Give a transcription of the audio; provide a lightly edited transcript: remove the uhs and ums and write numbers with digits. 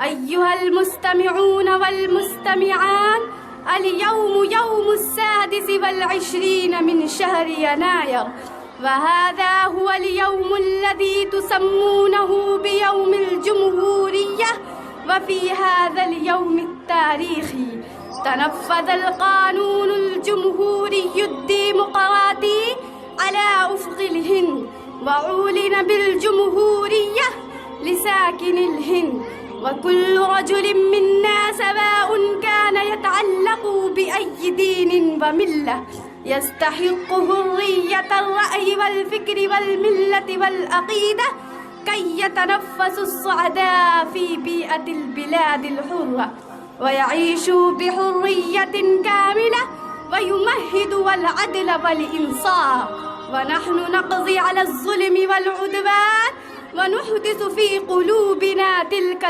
أيها المستمعون والمستمعات، اليوم يوم 26 من شهر يناير، وهذا هو اليوم الذي تسمونه بيوم الجمهورية. وفي هذا اليوم التاريخي تنفذ القانون الجمهوري الديمقراطي على أفق الهند، وأعلن بالجمهورية لساكن الهند وكل رجل منا، سواء كان يتعلق بأي دين وملة، يستحق حرية الرأي والفكر والملة والعقيدة كي يتنفسوا السعداء في بيئة البلاد الحرة، ويعيشوا بحرية كاملة ويمهدوا العدل والإنصاف. ونحن نقضي على الظلم والعدوان ونحدث في قلوبنا تلك